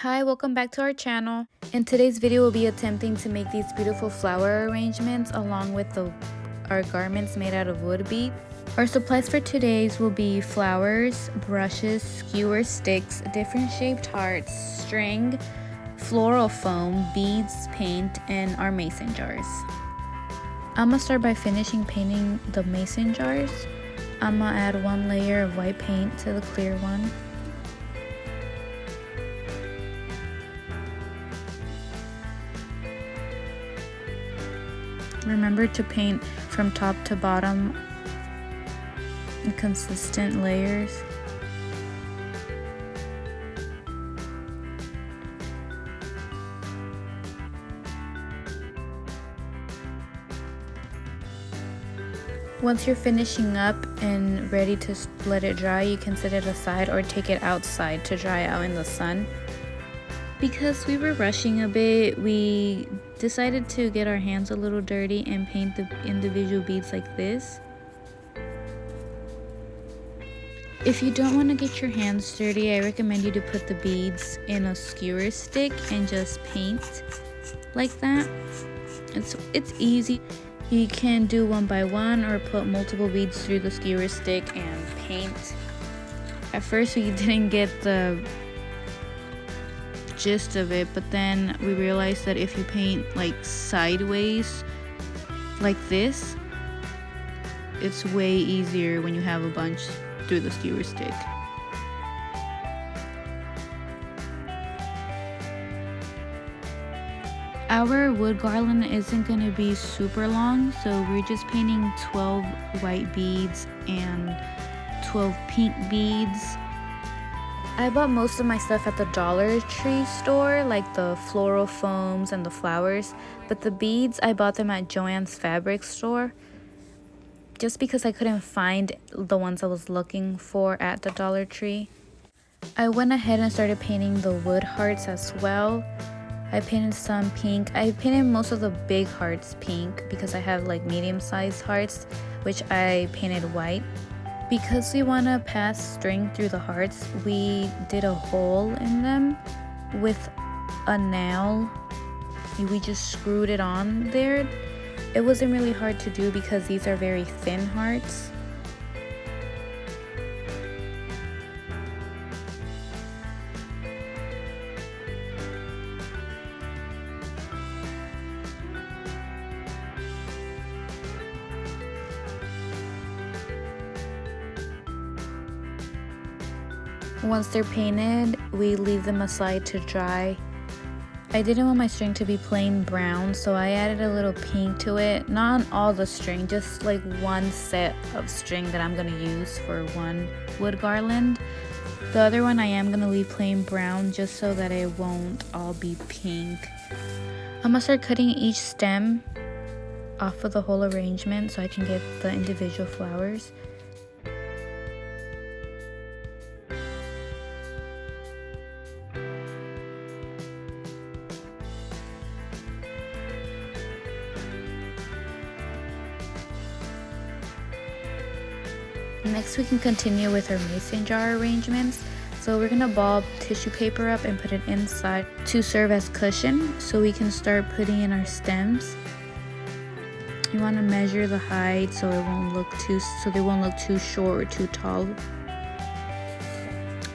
Hi, welcome back to our channel. In today's video, we'll be attempting to make these beautiful flower arrangements along with our garments made out of wood bead. Our supplies for today's will be flowers, brushes, skewer sticks, different shaped hearts, string, floral foam, beads, paint, and our mason jars. I'm gonna start by finishing painting the mason jars. I'm gonna add one layer of white paint to the clear one. Remember to paint from top to bottom in consistent layers. Once you're finishing up and ready to let it dry, you can set it aside or take it outside to dry out in the sun. Because we were rushing a bit, we decided to get our hands a little dirty and paint the individual beads like this. If you don't want to get your hands dirty, I recommend you to put the beads in a skewer stick and just paint like that. It's easy. You can do one by one or put multiple beads through the skewer stick and paint. At first we didn't get the gist of it, but then we realized that if you paint like sideways like this, it's way easier when you have a bunch through the skewer stick. Our wood garland isn't going to be super long, so we're just painting 12 white beads and 12 pink beads. I bought most of my stuff at the Dollar Tree store, like the floral foams and the flowers, but the beads, I bought them at Joann's fabric store just because I couldn't find the ones I was looking for at the Dollar Tree. I went ahead and started painting the wood hearts as well. I painted some pink. I painted most of the big hearts pink because I have like medium-sized hearts, which I painted white. Because we want to pass string through the hearts, we did a hole in them with a nail. We just screwed it on there. It wasn't really hard to do because these are very thin hearts. Once they're painted, we leave them aside to dry. I didn't want my string to be plain brown, so I added a little pink to it. Not on all the string, just like one set of string that I'm going to use for one wood garland. The other one I am going to leave plain brown just so that it won't all be pink. I'm going to start cutting each stem off of the whole arrangement so I can get the individual flowers. Next we can continue with our mason jar arrangements. So we're gonna ball tissue paper up and put it inside to serve as cushion so we can start putting in our stems. You want to measure the height so they won't look too short or too tall.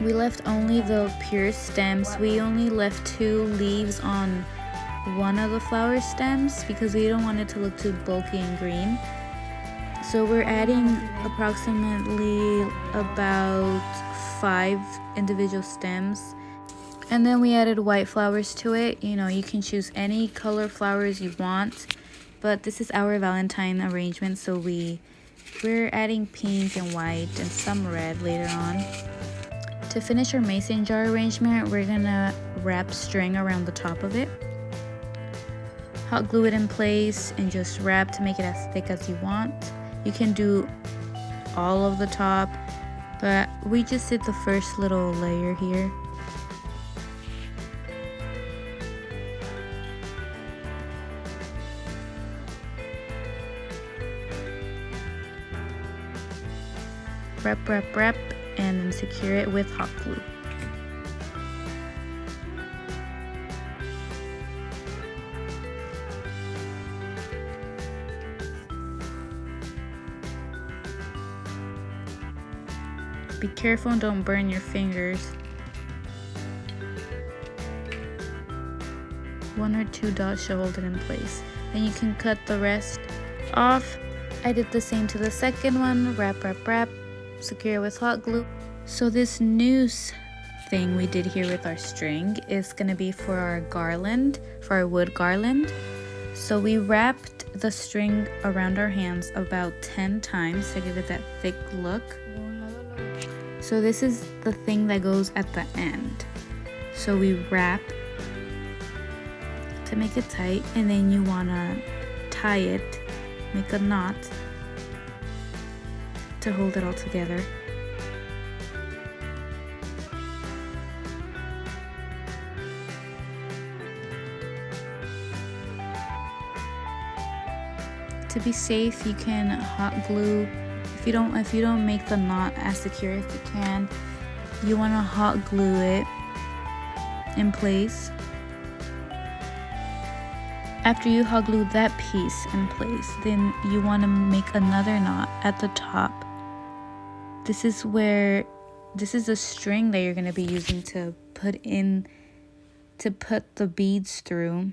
We left only the pure stems. We only left 2 leaves on one of the flower stems because we don't want it to look too bulky and green. So we're adding approximately about 5 individual stems. And then we added white flowers to it. You know, you can choose any color flowers you want. But this is our Valentine arrangement, so we're adding pink and white and some red later on. To finish our mason jar arrangement, we're gonna wrap string around the top of it. Hot glue it in place and just wrap to make it as thick as you want. You can do all of the top, but we just did the first little layer here. Wrap, and then secure it with hot glue. Be careful and don't burn your fingers. 1 or 2 dots should hold it in place. Then you can cut the rest off. I did the same to the second one. Wrap, wrap, wrap. Secure with hot glue. So this noose thing we did here with our string is gonna be for our garland, for our wood garland. So we wrapped the string around our hands about 10 times to give it that thick look. So this is the thing that goes at the end. So we wrap to make it tight, and then you wanna tie it, make a knot to hold it all together. To be safe, you can hot glue. If you don't make the knot as secure as you can, you want to hot glue it in place. After you hot glue that piece in place, then you want to make another knot at the top. This is the string that you're going to be using to put the beads through.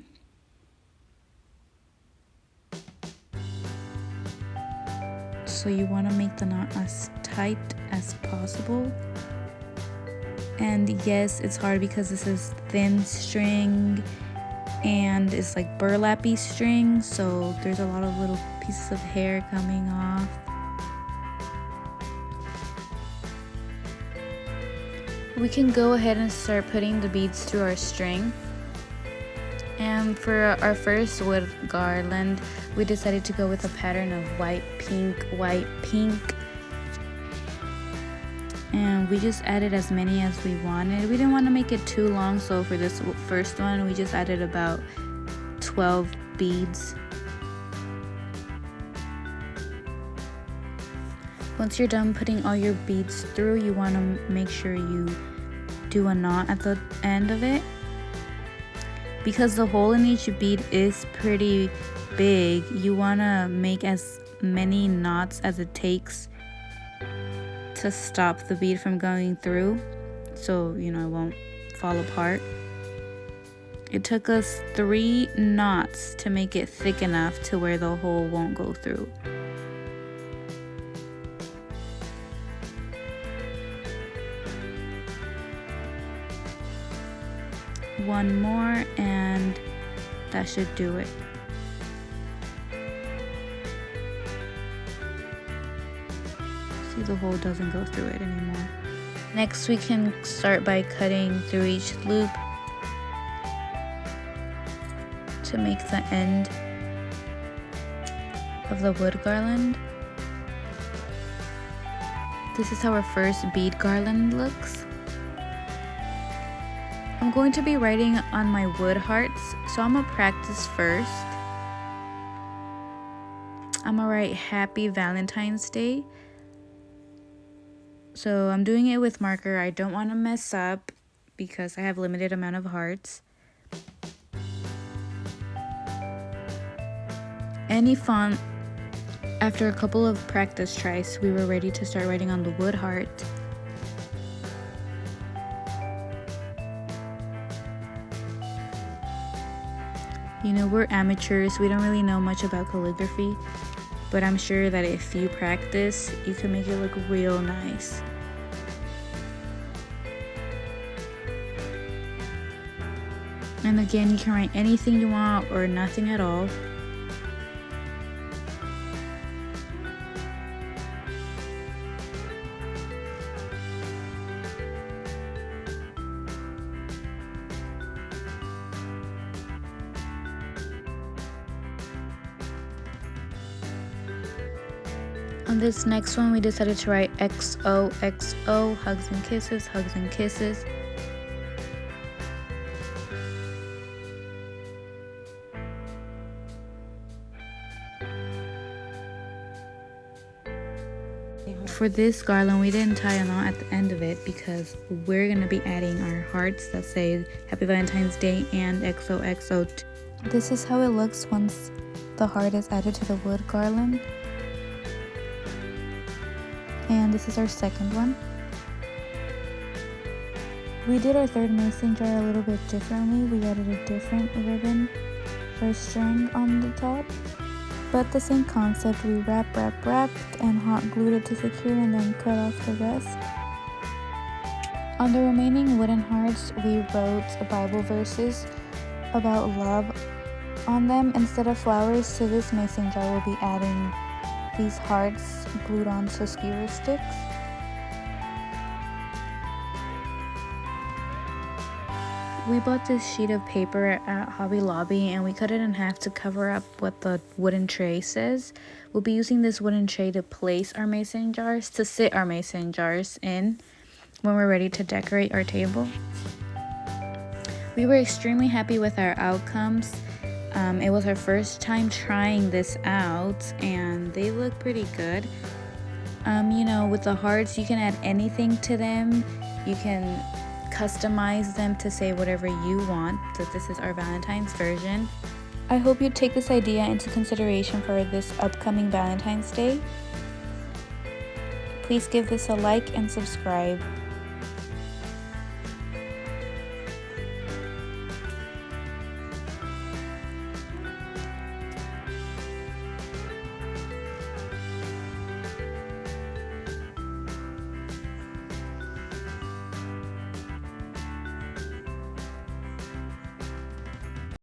So you want to make the knot as tight as possible. And yes, it's hard because this is thin string and it's like burlappy string, so there's a lot of little pieces of hair coming off. We can go ahead and start putting the beads through our string. And for our first wood garland, we decided to go with a pattern of white, pink, and we just added as many as we wanted. We didn't want to make it too long, so for this first one, we just added about 12 beads. Once you're done putting all your beads through, you want to make sure you do a knot at the end of it. Because the hole in each bead is pretty big, you want to make as many knots as it takes to stop the bead from going through, so it won't fall apart. It took us 3 knots to make it thick enough to where the hole won't go through. One more and that should do it. See, the hole doesn't go through it anymore. Next, we can start by cutting through each loop to make the end of the wood garland. This is how our first bead garland looks. I'm going to be writing on my wood hearts, so I'm gonna practice first. I'm gonna write Happy Valentine's Day. So I'm doing it with marker. I don't want to mess up because I have limited amount of hearts. Any font, after a couple of practice tries, we were ready to start writing on the wood heart. We're amateurs, we don't really know much about calligraphy, but I'm sure that if you practice, you can make it look real nice. And again, you can write anything you want or nothing at all. On this next one, we decided to write XOXO, hugs and kisses, hugs and kisses. For this garland, we didn't tie a knot at the end of it because we're going to be adding our hearts that say Happy Valentine's Day and XOXO. This is how it looks once the heart is added to the wood garland. And this is our second one. We did our third mason jar a little bit differently. We added a different ribbon or string on the top. But the same concept, we wrapped and hot glued it to secure and then cut off the rest. On the remaining wooden hearts, we wrote Bible verses about love on them. Instead of flowers to this mason jar, we'll be adding these hearts glued onto skewer sticks. We bought this sheet of paper at Hobby Lobby and we cut it in half to cover up what the wooden tray says. We'll be using this wooden tray to place our mason jars, to sit our mason jars in when we're ready to decorate our table. We were extremely happy with our outcomes. It was our first time trying this out and they look pretty good. You know, with the hearts, you can add anything to them. You can customize them to say whatever you want. So this is our Valentine's version. I hope you take this idea into consideration for this upcoming Valentine's Day. Please give this a like and subscribe.